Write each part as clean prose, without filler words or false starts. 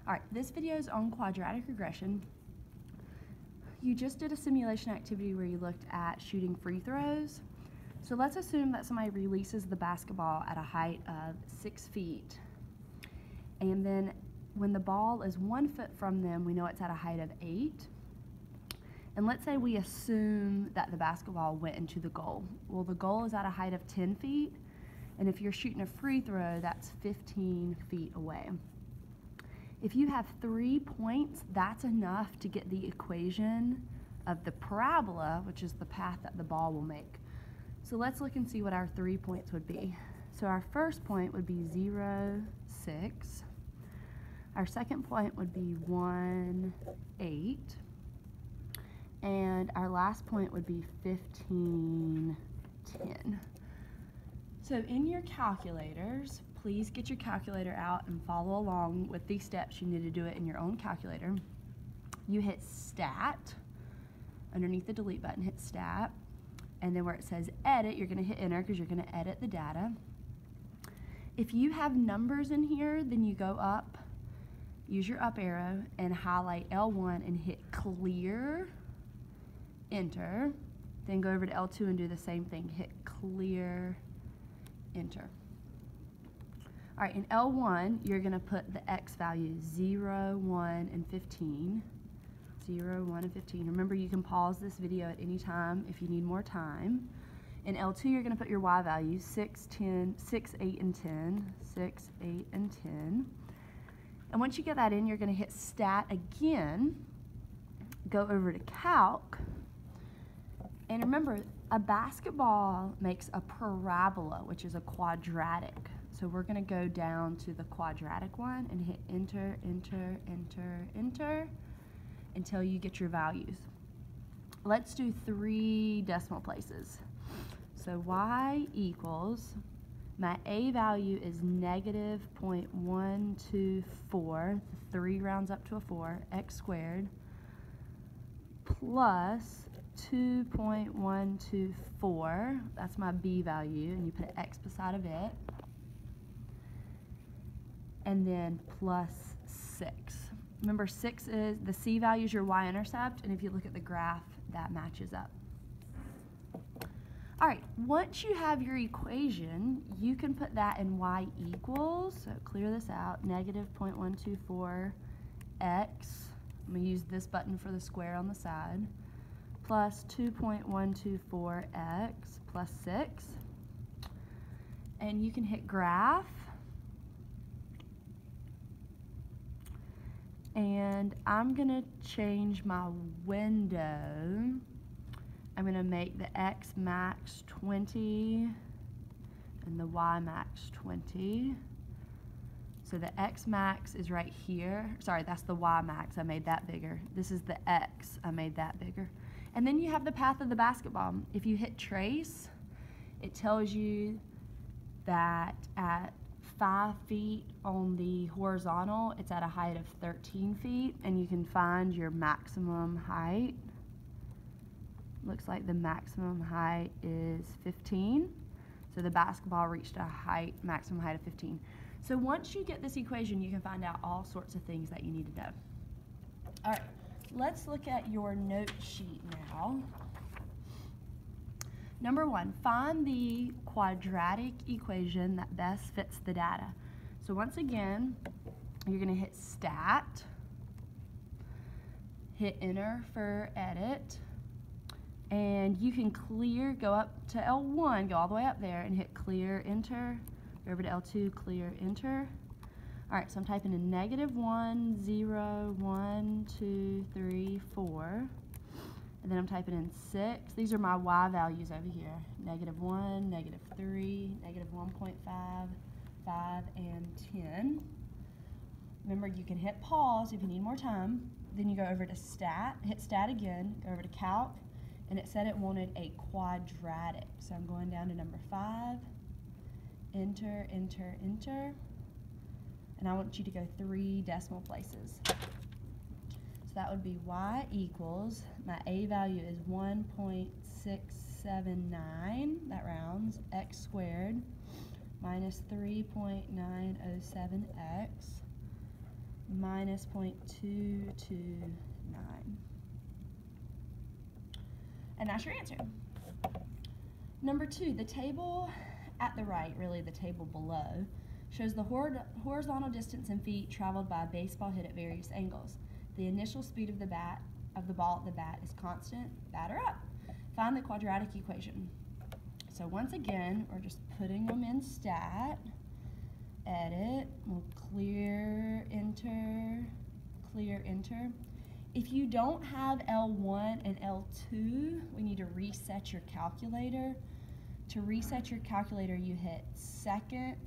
All right, this video is on quadratic regression. You just did a simulation activity where you looked at shooting free throws. So let's assume that somebody releases the basketball at a height of 6 feet. And then when the ball is 1 foot from them, we know it's at a height of 8. And let's say we assume that the basketball went into the goal. Well, the goal is at a height of 10 feet. And if you're shooting a free throw, that's 15 feet away. If you have 3 points, that's enough to get the equation of the parabola, which is the path that the ball will make. So let's look and see what our 3 points would be. So our first point would be 0, 6. Our second point would be 1, 8. And our last point would be 15, 10. So in your calculators, please get your calculator out and follow along with these steps. You need to do it in your own calculator. You hit Stat. Underneath the delete button, hit Stat. And then where it says Edit, you're going to hit Enter because you're going to edit the data. If you have numbers in here, then you go up, use your up arrow, and highlight L1 and hit Clear, Enter. Then go over to L2 and do the same thing. Hit Clear, Enter. All right, in L1, you're going to put the X values 0, 1, and 15. 0, 1, and 15. Remember, you can pause this video at any time if you need more time. In L2, you're going to put your Y values 6, 10, 6, 8, and 10. 6, 8, and 10. And once you get that in, you're going to hit Stat again, go over to Calc, and remember, a basketball makes a parabola, which is a quadratic. So we're going to go down to the quadratic one and hit Enter, Enter, Enter, Enter until you get your values. Let's do 3 decimal places. So Y equals, my A value is negative 0.124, 3 rounds up to a 4, X squared, plus 2.124, that's my B value, and you put an X beside of it, and then plus 6. Remember, 6 is, the C value is your Y-intercept, and if you look at the graph, that matches up. All right, once you have your equation, you can put that in Y equals, so clear this out, negative 0.124 X, I'm going to use this button for the square on the side, plus 2.124 X plus 6, and you can hit graph, and I'm going to change my window. I'm going to make the X max 20 and the Y max 20. So the X max is right here. Sorry, that's the Y max. I made that bigger. This is the X. I made that bigger. And then you have the path of the basketball. If you hit trace, it tells you that at 5 feet on the horizontal, it's at a height of 13 feet, and you can find your maximum height. Looks like the maximum height is 15. So the basketball reached a maximum height of 15. So once you get this equation, you can find out all sorts of things that you need to know. All right, let's look at your note sheet now. Number 1, find the quadratic equation that best fits the data. So once again, you're going to hit Stat, hit Enter for Edit, and you can clear, go up to L1, go all the way up there, and hit Clear, Enter. Go over to L2, Clear, Enter. All right, so I'm typing in negative 1, 0, 1, 2, 3, 4. And then I'm typing in 6. These are my Y values over here. Negative 1, negative 3, negative 1.5, 5, and 10. Remember, you can hit pause if you need more time. Then you go over to Stat, hit Stat again, go over to Calc, and it said it wanted a quadratic. So I'm going down to number 5, Enter, Enter, Enter. And I want you to go 3 decimal places. So that would be Y equals, my A value is 1.679, that rounds, X squared, minus 3.907X, minus 0.229. And that's your answer. Number 2, the table at the right, really the table below, shows the horizontal distance in feet traveled by a baseball hit at various angles. The initial speed of the ball at the bat is constant. Batter up. Find the quadratic equation. So once again, we're just putting them in stat. Edit. We'll clear, enter, clear, enter. If you don't have L1 and L2, we need to reset your calculator. To reset your calculator, you hit second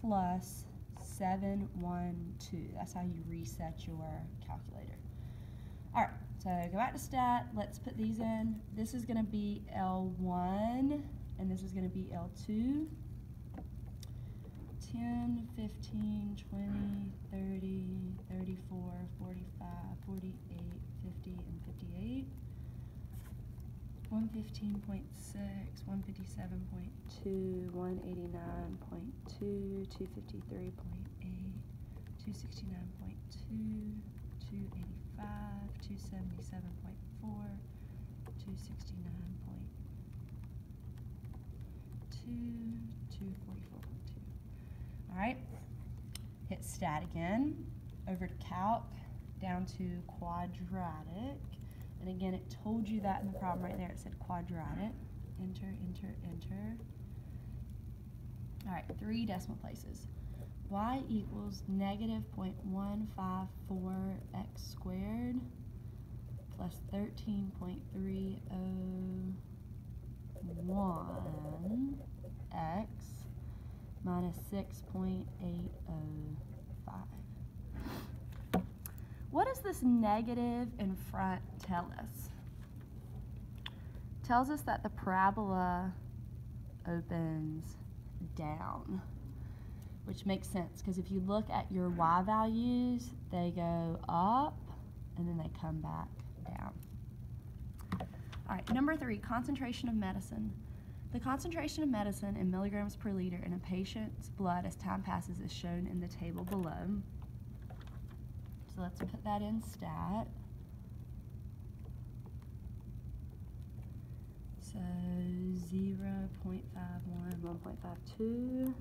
plus 712. That's how you reset your calculator. All right, so go back to stat. Let's put these in. This is going to be L1, and this is going to be L2. 10, 15, 20, 30, 34, 45, 48, 50, and 58. 115.6, 157.2, 189.2, 253.8, 269.2, 285, 277.4, 269.2, 244.2. All right, hit stat again, over to calc, down to quadratic. And again, it told you that in the problem right there. It said quadratic. Enter, enter, enter. All right, 3 decimal places. Y equals negative 0.154 x squared plus 13.301 x minus 6.805. What does this negative in front tell us? It tells us that the parabola opens down, which makes sense because if you look at your y values, they go up and then they come back down. All right, number 3, concentration of medicine. The concentration of medicine in milligrams per liter in a patient's blood as time passes is shown in the table below. So let's put that in stat. So 0.51, 1.52,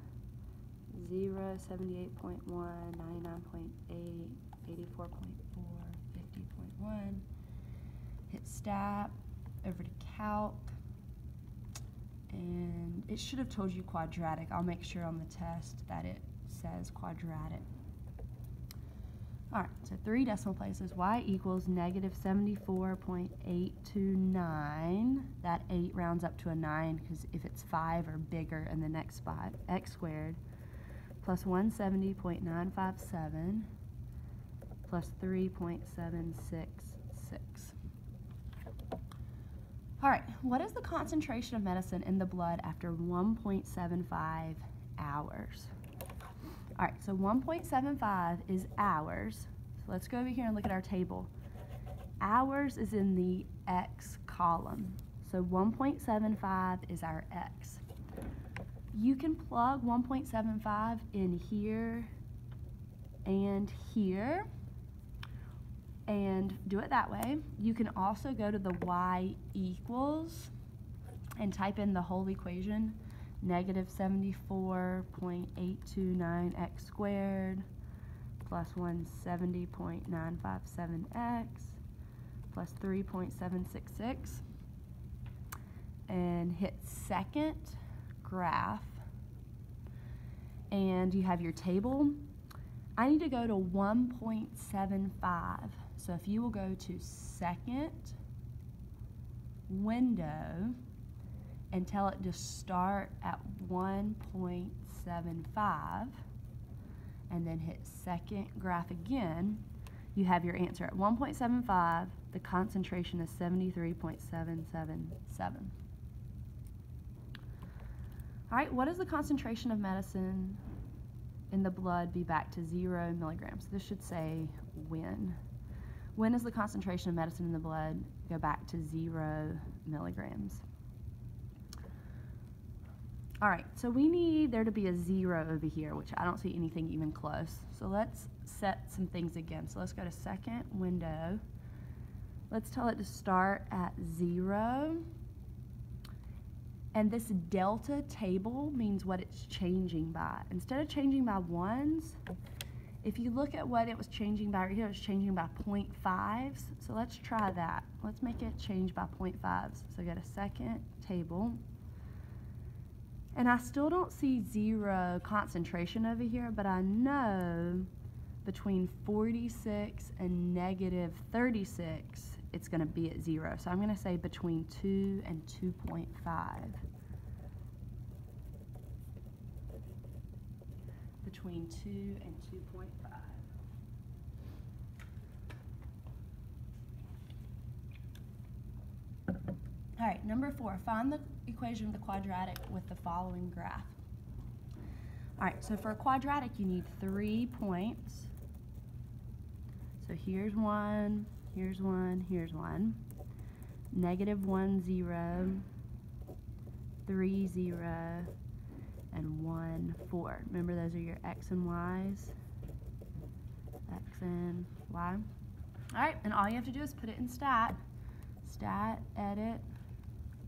0, 78.1, 99.8, 84.4, 50.1. Hit stat, over to calc. And it should have told you quadratic. I'll make sure on the test that it says quadratic. All right, so 3 decimal places. Y equals negative 74.829. That 8 rounds up to a 9 because if it's 5 or bigger in the next spot, x squared plus 170.957 plus 3.766. All right, what is the concentration of medicine in the blood after 1.75 hours? All right, so 1.75 is hours. So let's go over here and look at our table. Hours is in the X column. So 1.75 is our X. You can plug 1.75 in here and here and do it that way. You can also go to the Y equals and type in the whole equation. Negative 74.829 x squared plus 170.957x plus 3.766 and hit second graph and you have your table. I need to go to 1.75. So if you will go to second window and tell it to start at 1.75 and then hit second graph again, you have your answer. At 1.75, the concentration is 73.777. All right, what does the concentration of medicine in the blood be back to 0 milligrams? This should say when. When does the concentration of medicine in the blood go back to 0 milligrams? All right, so we need there to be a 0 over here, which I don't see anything even close. So let's set some things again. So let's go to second window. Let's tell it to start at 0. And this delta table means what it's changing by. Instead of changing by 1s, if you look at what it was changing by right here, it was changing by 0.5s. So let's try that. Let's make it change by 0.5s. So go to second table. And I still don't see 0 concentration over here, but I know between 46 and negative 36, it's going to be at 0. So I'm going to say between 2 and 2.5. Between 2 and 2.5. All right, number 4, find the equation of the quadratic with the following graph. All right, so for a quadratic, you need 3 points. So here's 1, here's 1, here's 1. Negative 1, 0, 3, 0, and 1, 4. Remember, those are your x and y's. X and y. All right, and all you have to do is put it in stat. Stat, edit,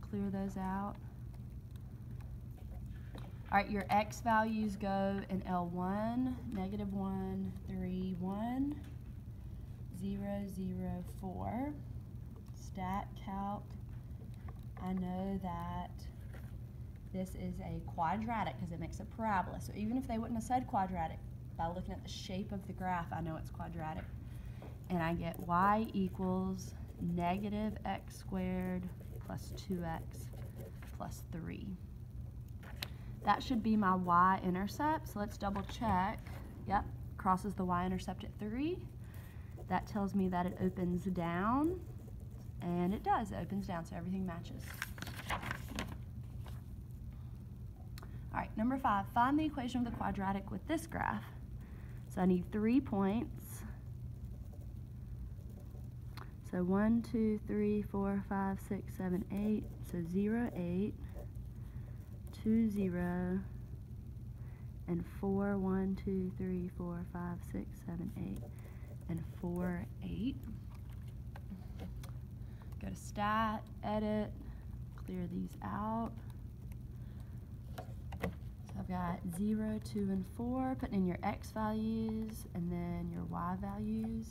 clear those out. All right, your x values go in L1, negative 1, 3, 1, 0, 0, 4. Stat calc, I know that this is a quadratic because it makes a parabola. So even if they wouldn't have said quadratic, by looking at the shape of the graph, I know it's quadratic. And I get y equals negative x squared plus 2x plus 3. That should be my y-intercept. So let's double check. Yep, crosses the y-intercept at 3. That tells me that it opens down. And it does, it opens down, so everything matches. All right, number 5, find the equation of the quadratic with this graph. So I need 3 points. So 1, 2, 3, 4, 5, 6, 7, 8. So 0, 8, 2, 0, and 4, 1, 2, 3, 4, 5, 6, 7, 8, and 4, 8. Go to stat, edit, clear these out. So I've got 0, 2, and 4, putting in your x values and then your y values.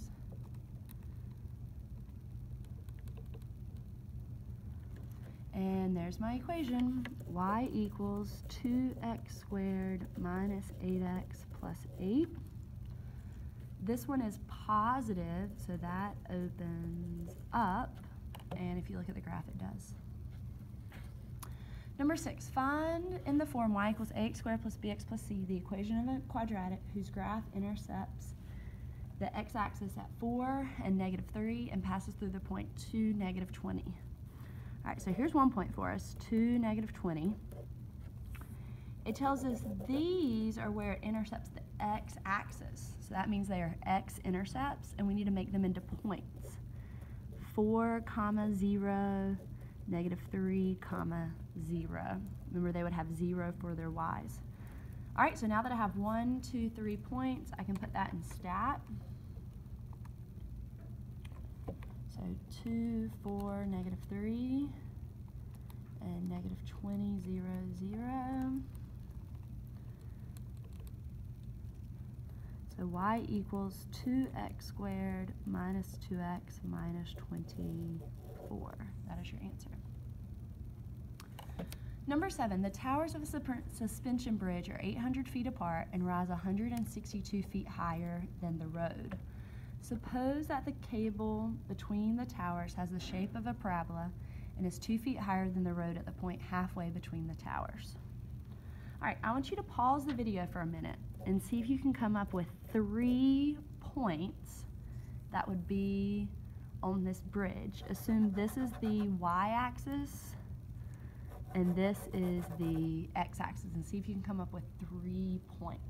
And there's my equation. Y equals 2x squared minus 8x plus 8. This one is positive, so that opens up. And if you look at the graph, it does. Number 6, find in the form y equals ax squared plus bx plus c the equation of a quadratic whose graph intercepts the x-axis at 4 and negative 3 and passes through the point 2, negative 20. All right, so here's one point for us, 2, negative 20. It tells us these are where it intercepts the x-axis. So that means they are x-intercepts, and we need to make them into points. 4, 0, negative 3, 0. Remember, they would have 0 for their y's. All right, so now that I have 1, 2, 3 points, I can put that in stat. So 2, 4, negative 3, and negative 20, 0, 0. So y equals 2x squared minus 2x minus 24. That is your answer. Number 7, the towers of a suspension bridge are 800 feet apart and rise 162 feet higher than the road. Suppose that the cable between the towers has the shape of a parabola and is 2 feet higher than the road at the point halfway between the towers. All right, I want you to pause the video for a minute and see if you can come up with 3 points that would be on this bridge. Assume this is the y-axis and this is the x-axis, and see if you can come up with 3 points.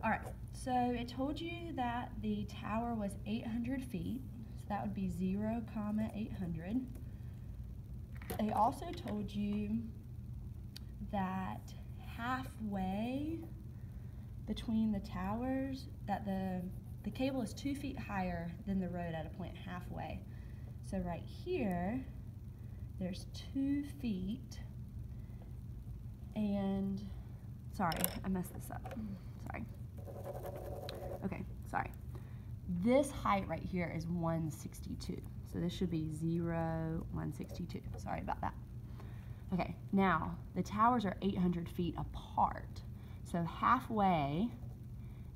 All right, so it told you that the tower was 800 feet, so that would be 0, 800. They also told you that halfway between the towers, that the cable is 2 feet higher than the road at a point halfway. So right here, there's 2 feet, and, sorry, I messed this up, sorry. Okay, sorry. This height right here is 162. So this should be 0, 162. Sorry about that. Okay, now the towers are 800 feet apart. So halfway,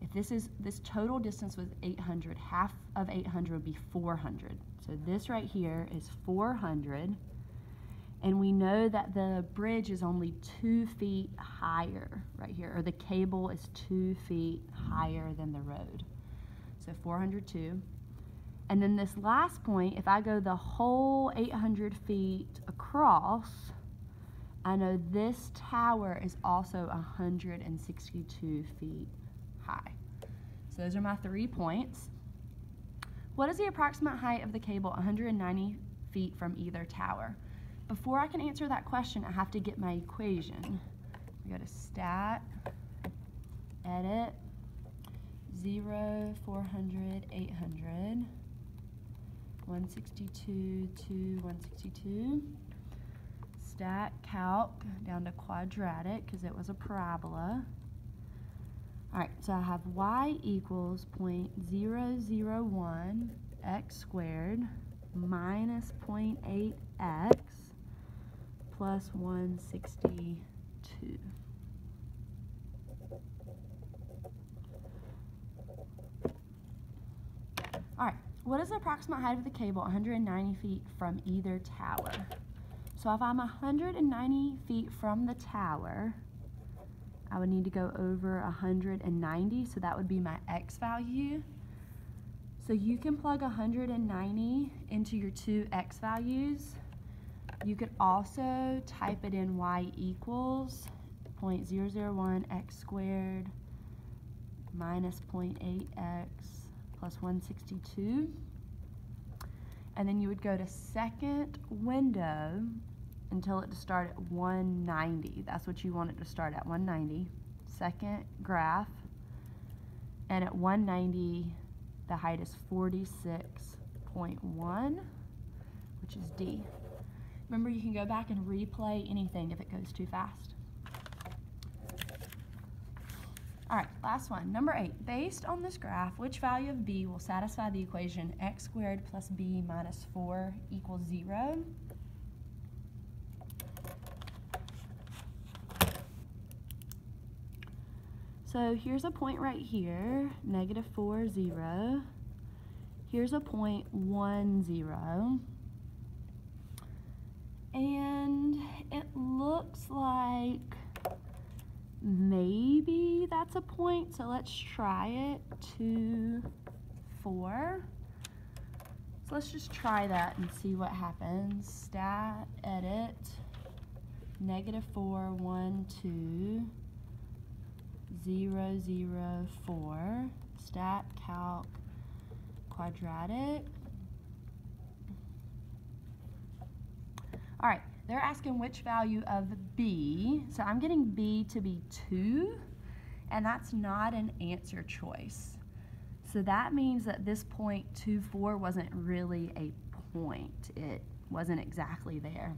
if this total distance was 800, half of 800 would be 400. So this right here is 400. And we know that the bridge is only 2 feet higher right here, or the cable is 2 feet higher than the road. So 402. And then this last point, if I go the whole 800 feet across, I know this tower is also 162 feet high. So those are my 3 points. What is the approximate height of the cable 190 feet from either tower? Before I can answer that question, I have to get my equation. We go to stat, edit, 0, 400, 800, 162 to 162. Stat, calc, down to quadratic, because it was a parabola. All right, so I have y equals 0.001 x squared minus 0.8x plus 162. All right, what is the approximate height of the cable 190 feet from either tower? So if I'm 190 feet from the tower, I would need to go over 190, so that would be my x value. So you can plug 190 into your 2 x values. You could also type it in y equals 0.001 x squared minus 0.8x plus 162. And then you would go to second window until it to start at 190. That's what you want it to start at, 190. Second graph. And at 190, the height is 46.1, which is D. Remember, you can go back and replay anything if it goes too fast. All right, last one, number 8. Based on this graph, which value of b will satisfy the equation x squared plus b minus 4 equals 0? So here's a point right here, -4, 0. Here's a point 1, 0. And it looks like maybe that's a point, so let's try it. 2, 4. So let's just try that and see what happens. Stat, edit, -4, 1, 2, 0, 0, 4. Stat, calc, quadratic. All right, they're asking which value of b. So I'm getting b to be 2, and that's not an answer choice. So that means that this point 2, 4 wasn't really a point. It wasn't exactly there.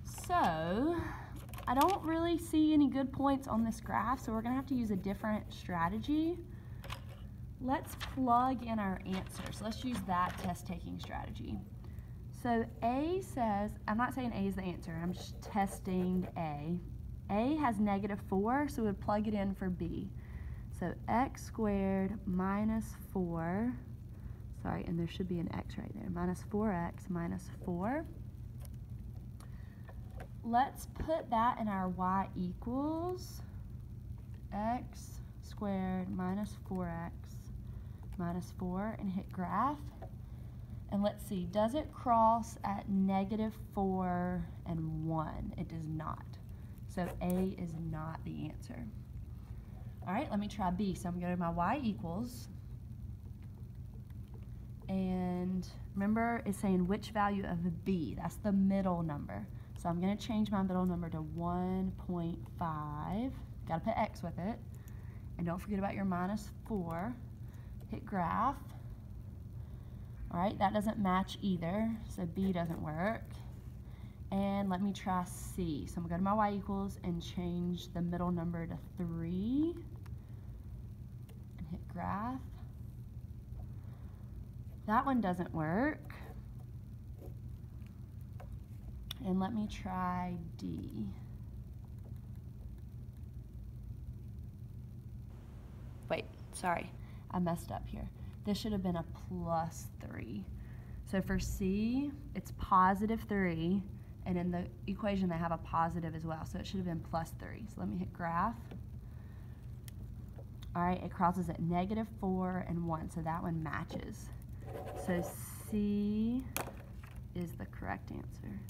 So I don't really see any good points on this graph, so we're going to have to use a different strategy. Let's plug in our answers. Let's use that test-taking strategy. So A says, I'm not saying A is the answer, I'm just testing A. A has -4, so we would plug it in for B. So x squared minus 4, sorry, and there should be an x right there, minus 4x minus 4. Let's put that in our y equals x squared minus 4x minus 4 and hit graph. And let's see, does it cross at -4 and 1? It does not. So A is not the answer. All right, let me try B. So I'm going to go to my y equals. And remember, it's saying which value of B. That's the middle number. So I'm going to change my middle number to 1.5. Got to put x with it. And don't forget about your minus 4. Hit graph. All right, that doesn't match either, so B doesn't work. And let me try C. So I'm going to go to my y equals and change the middle number to 3. And hit graph. That one doesn't work. And let me try D. Wait, sorry, I messed up here. This should have been a plus 3. So for C, it's positive 3, and in the equation they have a positive as well, so it should have been plus 3. So let me hit graph. All right, it crosses at negative 4 and 1, so that one matches. So C is the correct answer.